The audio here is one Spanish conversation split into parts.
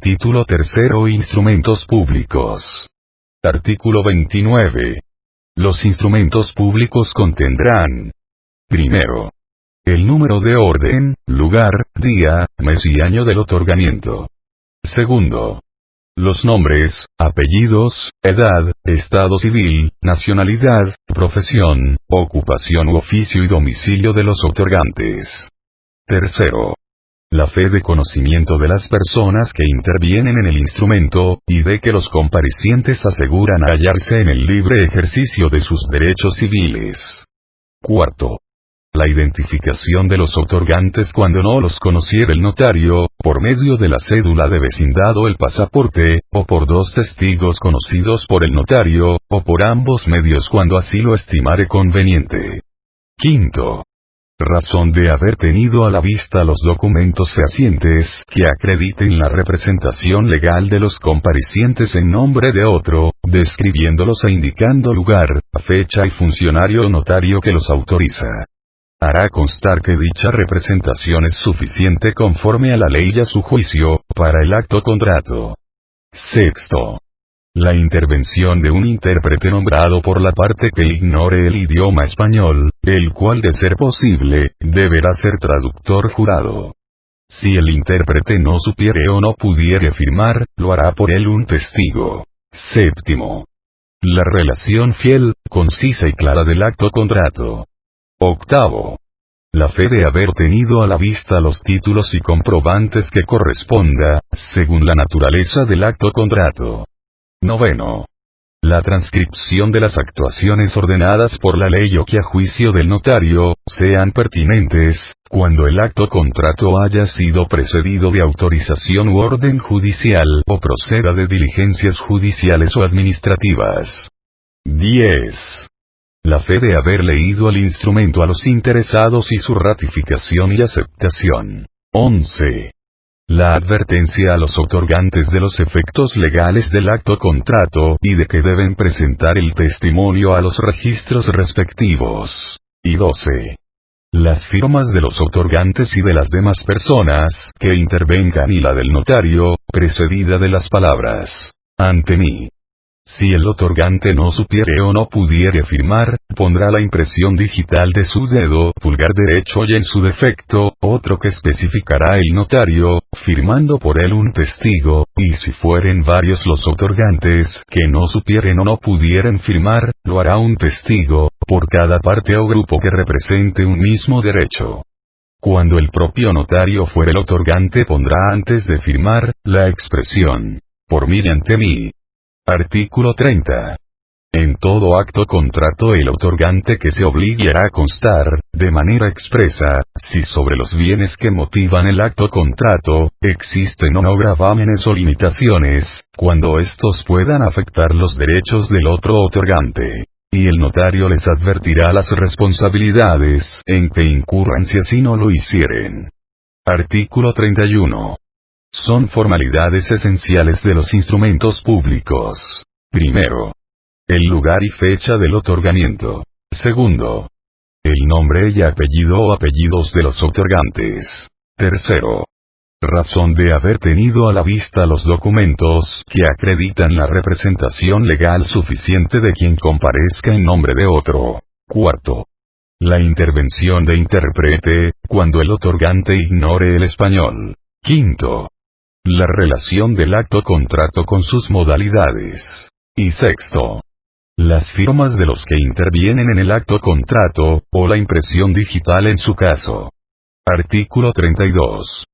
Título tercero: Instrumentos públicos. Artículo 29. Los instrumentos públicos contendrán: primero, el número de orden, lugar, día, mes y año del otorgamiento. Segundo, los nombres, apellidos, edad, estado civil, nacionalidad, profesión, ocupación u oficio y domicilio de los otorgantes. Tercero, la fe de conocimiento de las personas que intervienen en el instrumento, y de que los comparecientes aseguran hallarse en el libre ejercicio de sus derechos civiles. Cuarto, la identificación de los otorgantes cuando no los conociera el notario, por medio de la cédula de vecindad o el pasaporte, o por dos testigos conocidos por el notario, o por ambos medios cuando así lo estimare conveniente. Quinto, razón de haber tenido a la vista los documentos fehacientes que acrediten la representación legal de los comparecientes en nombre de otro, describiéndolos e indicando lugar, fecha y funcionario o notario que los autoriza. Hará constar que dicha representación es suficiente conforme a la ley y a su juicio, para el acto contrato. Sexto, la intervención de un intérprete nombrado por la parte que ignore el idioma español, el cual de ser posible, deberá ser traductor jurado. Si el intérprete no supiere o no pudiere firmar, lo hará por él un testigo. Séptimo, la relación fiel, concisa y clara del acto contrato. Octavo, la fe de haber tenido a la vista los títulos y comprobantes que corresponda, según la naturaleza del acto contrato. Noveno, la transcripción de las actuaciones ordenadas por la ley o que a juicio del notario, sean pertinentes, cuando el acto contrato haya sido precedido de autorización u orden judicial o proceda de diligencias judiciales o administrativas. 10. La fe de haber leído el instrumento a los interesados y su ratificación y aceptación. 11. La advertencia a los otorgantes de los efectos legales del acto contrato y de que deben presentar el testimonio a los registros respectivos. Y 12. Las firmas de los otorgantes y de las demás personas que intervengan y la del notario, precedida de las palabras: ante mí. Si el otorgante no supiere o no pudiere firmar, pondrá la impresión digital de su dedo pulgar derecho y en su defecto, otro que especificará el notario, firmando por él un testigo, y si fueren varios los otorgantes que no supieren o no pudieren firmar, lo hará un testigo, por cada parte o grupo que represente un mismo derecho. Cuando el propio notario fuere el otorgante pondrá antes de firmar, la expresión: por mí y ante mí. Artículo 30. En todo acto contrato el otorgante que se obligue hará constar, de manera expresa, si sobre los bienes que motivan el acto contrato, existen o no gravámenes o limitaciones, cuando estos puedan afectar los derechos del otro otorgante. Y el notario les advertirá las responsabilidades en que incurran si así no lo hicieren. Artículo 31. Son formalidades esenciales de los instrumentos públicos. Primero, el lugar y fecha del otorgamiento. Segundo, el nombre y apellido o apellidos de los otorgantes. Tercero, razón de haber tenido a la vista los documentos que acreditan la representación legal suficiente de quien comparezca en nombre de otro. Cuarto, la intervención de intérprete, cuando el otorgante ignore el español. Quinto, la relación del acto contrato con sus modalidades. Y sexto, las firmas de los que intervienen en el acto contrato, o la impresión digital en su caso. Artículo 32.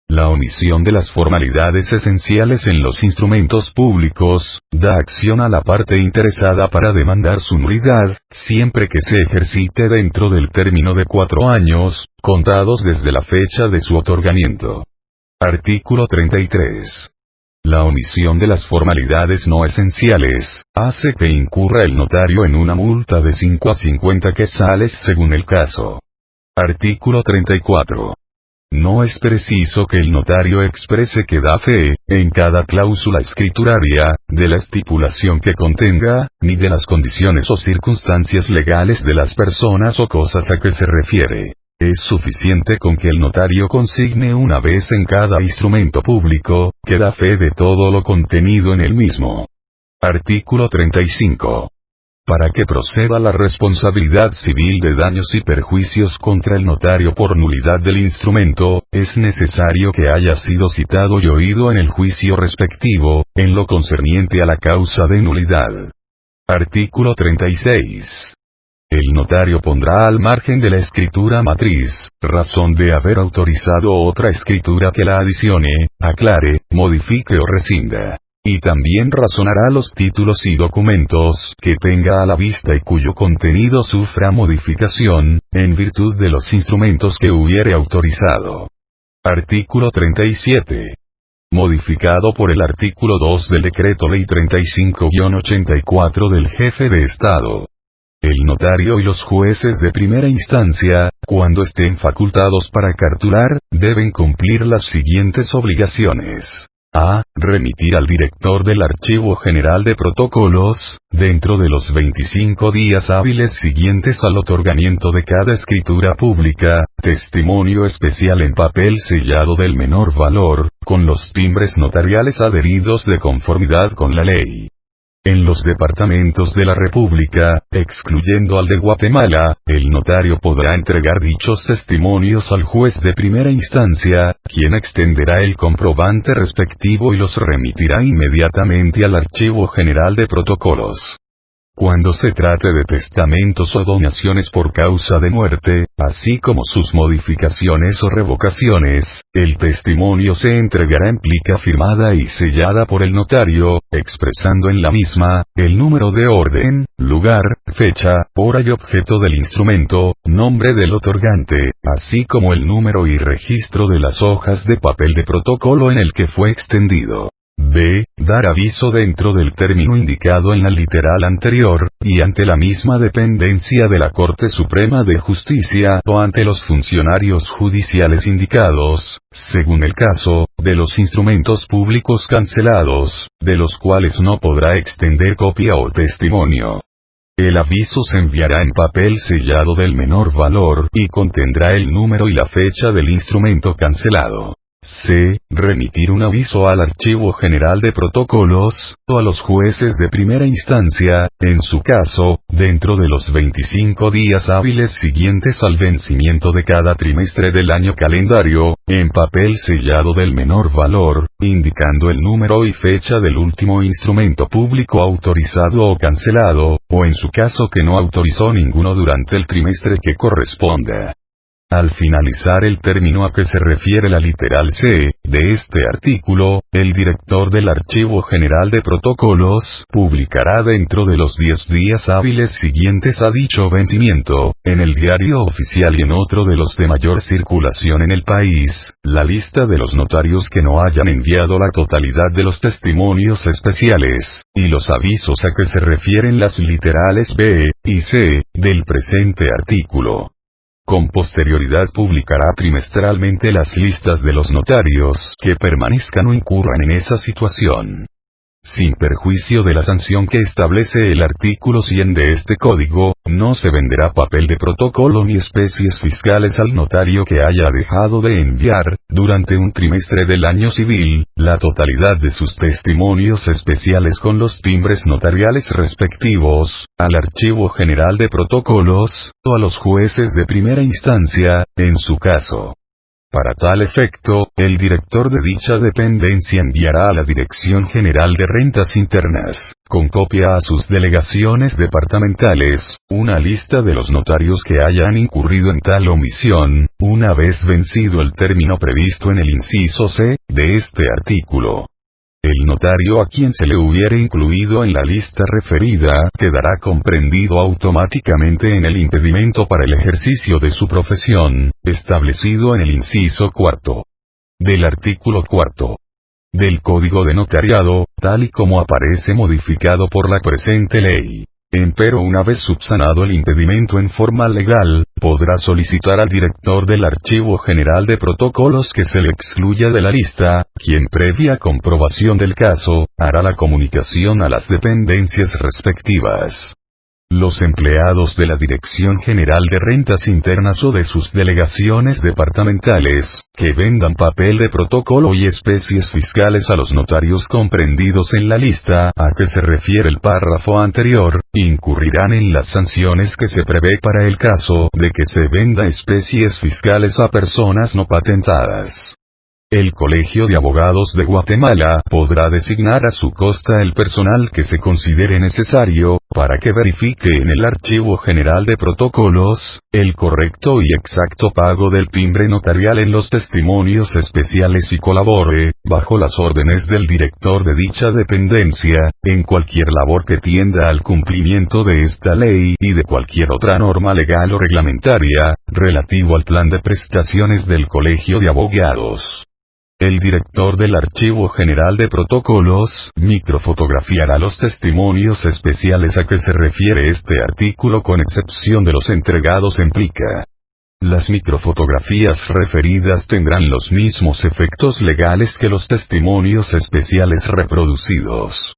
La omisión de las formalidades esenciales en los instrumentos públicos, da acción a la parte interesada para demandar su nulidad, siempre que se ejercite dentro del término de 4 años, contados desde la fecha de su otorgamiento. Artículo 33. La omisión de las formalidades no esenciales, hace que incurra el notario en una multa de 5 a 50 quetzales según el caso. Artículo 34. No es preciso que el notario exprese que da fe, en cada cláusula escrituraria, de la estipulación que contenga, ni de las condiciones o circunstancias legales de las personas o cosas a que se refiere. Es suficiente con que el notario consigne una vez en cada instrumento público, que da fe de todo lo contenido en el mismo. Artículo 35. Para que proceda la responsabilidad civil de daños y perjuicios contra el notario por nulidad del instrumento, es necesario que haya sido citado y oído en el juicio respectivo, en lo concerniente a la causa de nulidad. Artículo 36. El notario pondrá al margen de la escritura matriz, razón de haber autorizado otra escritura que la adicione, aclare, modifique o rescinda. Y también razonará los títulos y documentos que tenga a la vista y cuyo contenido sufra modificación, en virtud de los instrumentos que hubiere autorizado. Artículo 37. Modificado por el artículo 2 del Decreto Ley 35-84 del Jefe de Estado. El notario y los jueces de primera instancia, cuando estén facultados para cartular, deben cumplir las siguientes obligaciones. A. Remitir al director del Archivo General de Protocolos, dentro de los 25 días hábiles siguientes al otorgamiento de cada escritura pública, testimonio especial en papel sellado del menor valor, con los timbres notariales adheridos de conformidad con la ley. En los departamentos de la República, excluyendo al de Guatemala, el notario podrá entregar dichos testimonios al juez de primera instancia, quien extenderá el comprobante respectivo y los remitirá inmediatamente al Archivo General de Protocolos. Cuando se trate de testamentos o donaciones por causa de muerte, así como sus modificaciones o revocaciones, el testimonio se entregará en plica firmada y sellada por el notario, expresando en la misma, el número de orden, lugar, fecha, hora y objeto del instrumento, nombre del otorgante, así como el número y registro de las hojas de papel de protocolo en el que fue extendido. B. Dar aviso dentro del término indicado en la literal anterior, y ante la misma dependencia de la Corte Suprema de Justicia o ante los funcionarios judiciales indicados, según el caso, de los instrumentos públicos cancelados, de los cuales no podrá extender copia o testimonio. El aviso se enviará en papel sellado del menor valor y contendrá el número y la fecha del instrumento cancelado. C. Remitir un aviso al Archivo General de Protocolos, o a los jueces de primera instancia, en su caso, dentro de los 25 días hábiles siguientes al vencimiento de cada trimestre del año calendario, en papel sellado del menor valor, indicando el número y fecha del último instrumento público autorizado o cancelado, o en su caso que no autorizó ninguno durante el trimestre que corresponda. Al finalizar el término a que se refiere la literal C, de este artículo, el director del Archivo General de Protocolos publicará dentro de los 10 días hábiles siguientes a dicho vencimiento, en el Diario Oficial y en otro de los de mayor circulación en el país, la lista de los notarios que no hayan enviado la totalidad de los testimonios especiales, y los avisos a que se refieren las literales B y C, del presente artículo. Con posterioridad publicará trimestralmente las listas de los notarios que permanezcan o incurran en esa situación. Sin perjuicio de la sanción que establece el artículo 100 de este código, no se venderá papel de protocolo ni especies fiscales al notario que haya dejado de enviar, durante un trimestre del año civil, la totalidad de sus testimonios especiales con los timbres notariales respectivos, al Archivo General de Protocolos, o a los jueces de primera instancia, en su caso. Para tal efecto, el director de dicha dependencia enviará a la Dirección General de Rentas Internas, con copia a sus delegaciones departamentales, una lista de los notarios que hayan incurrido en tal omisión, una vez vencido el término previsto en el inciso C, de este artículo. El notario a quien se le hubiere incluido en la lista referida quedará comprendido automáticamente en el impedimento para el ejercicio de su profesión, establecido en el inciso cuarto del artículo 4 del Código de Notariado, tal y como aparece modificado por la presente ley. Empero una vez subsanado el impedimento en forma legal, podrá solicitar al director del Archivo General de Protocolos que se le excluya de la lista, quien previa comprobación del caso, hará la comunicación a las dependencias respectivas. Los empleados de la Dirección General de Rentas Internas o de sus delegaciones departamentales, que vendan papel de protocolo y especies fiscales a los notarios comprendidos en la lista a que se refiere el párrafo anterior, incurrirán en las sanciones que se prevé para el caso de que se venda especies fiscales a personas no patentadas. El Colegio de Abogados de Guatemala podrá designar a su costa el personal que se considere necesario, para que verifique en el Archivo General de Protocolos, el correcto y exacto pago del timbre notarial en los testimonios especiales y colabore, bajo las órdenes del director de dicha dependencia, en cualquier labor que tienda al cumplimiento de esta ley y de cualquier otra norma legal o reglamentaria, relativo al plan de prestaciones del Colegio de Abogados. El director del Archivo General de Protocolos microfotografiará los testimonios especiales a que se refiere este artículo con excepción de los entregados en plica. Las microfotografías referidas tendrán los mismos efectos legales que los testimonios especiales reproducidos.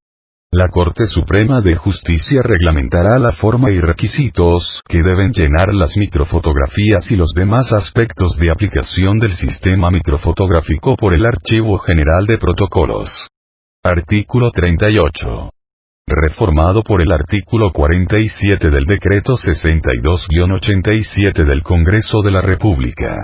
La Corte Suprema de Justicia reglamentará la forma y requisitos que deben llenar las microfotografías y los demás aspectos de aplicación del sistema microfotográfico por el Archivo General de Protocolos. Artículo 38. Reformado por el artículo 47 del Decreto 62-87 del Congreso de la República.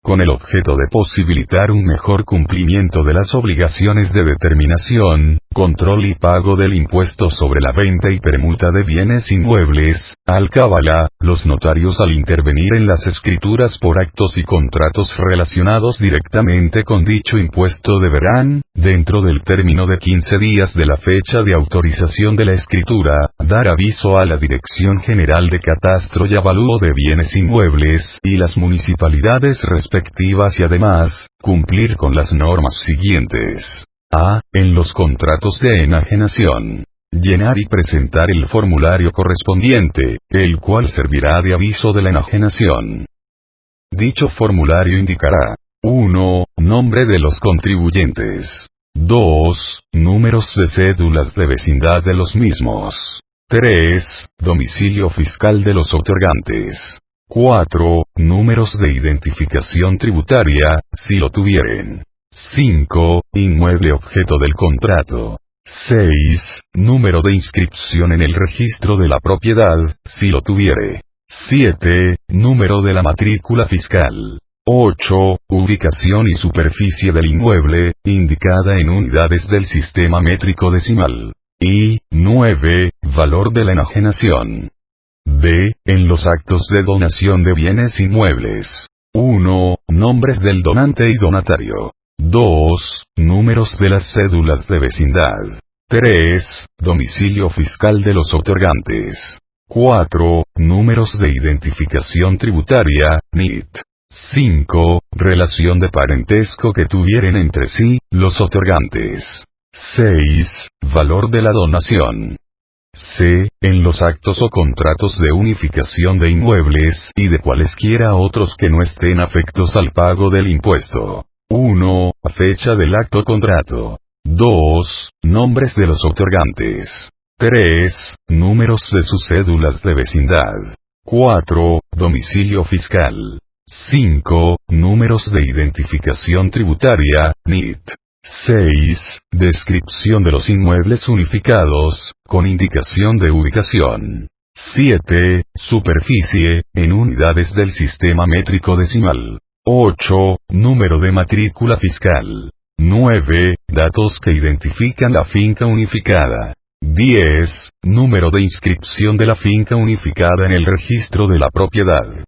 Con el objeto de posibilitar un mejor cumplimiento de las obligaciones de determinación, control y pago del impuesto sobre la venta y permuta de bienes inmuebles, alcábala, los notarios al intervenir en las escrituras por actos y contratos relacionados directamente con dicho impuesto deberán, dentro del término de 15 días de la fecha de autorización de la escritura, dar aviso a la Dirección General de Catastro y Avalúo de Bienes Inmuebles y las municipalidades respectivas y además, cumplir con las normas siguientes. A. En los contratos de enajenación. Llenar y presentar el formulario correspondiente, el cual servirá de aviso de la enajenación. Dicho formulario indicará: 1. Nombre de los contribuyentes. 2. Números de cédulas de vecindad de los mismos. 3. Domicilio fiscal de los otorgantes. 4. Números de identificación tributaria, si lo tuvieren. 5. Inmueble objeto del contrato. 6. Número de inscripción en el registro de la propiedad, si lo tuviere. 7. Número de la matrícula fiscal. 8. Ubicación y superficie del inmueble, indicada en unidades del sistema métrico decimal. Y 9. Valor de la enajenación. B. En los actos de donación de bienes inmuebles. 1. Nombres del donante y donatario. 2. Números de las cédulas de vecindad. 3. Domicilio fiscal de los otorgantes. 4. Números de identificación tributaria, NIT. 5. Relación de parentesco que tuvieren entre sí, los otorgantes. 6. Valor de la donación. C. En los actos o contratos de unificación de inmuebles y de cualesquiera otros que no estén afectos al pago del impuesto. 1. Fecha del acto contrato. 2. Nombres de los otorgantes. 3. Números de sus cédulas de vecindad. 4. Domicilio fiscal. 5. Números de identificación tributaria, NIT. 6. Descripción de los inmuebles unificados, con indicación de ubicación. 7. Superficie, en unidades del sistema métrico decimal. 8. Número de matrícula fiscal. 9. Datos que identifican la finca unificada. 10. Número de inscripción de la finca unificada en el registro de la propiedad.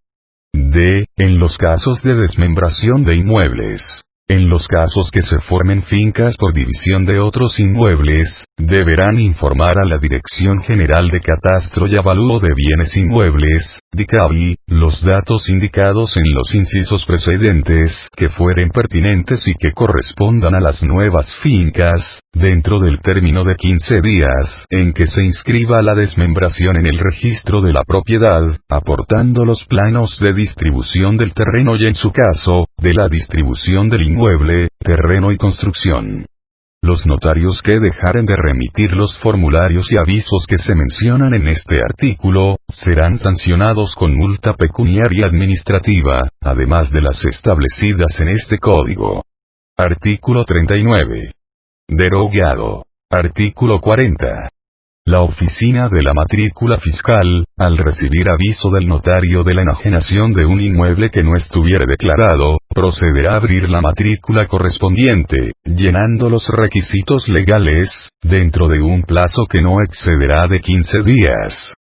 D. En los casos de desmembración de inmuebles. En los casos que se formen fincas por división de otros inmuebles, deberán informar a la Dirección General de Catastro y Avalúo de Bienes Inmuebles, DICABI, los datos indicados en los incisos precedentes que fueren pertinentes y que correspondan a las nuevas fincas, dentro del término de 15 días en que se inscriba la desmembración en el registro de la propiedad, aportando los planos de distribución del terreno y en su caso, de la distribución del inmueble, terreno y construcción. Los notarios que dejaren de remitir los formularios y avisos que se mencionan en este artículo, serán sancionados con multa pecuniaria administrativa, además de las establecidas en este código. Artículo 39. Derogado. Artículo 40. La oficina de la matrícula fiscal, al recibir aviso del notario de la enajenación de un inmueble que no estuviere declarado, procederá a abrir la matrícula correspondiente, llenando los requisitos legales, dentro de un plazo que no excederá de 15 días.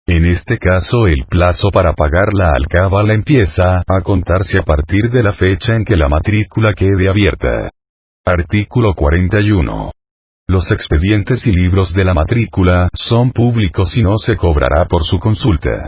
En este caso el plazo para pagar la alcábala empieza a contarse a partir de la fecha en que la matrícula quede abierta. Artículo 41. Los expedientes y libros de la matrícula son públicos y no se cobrará por su consulta.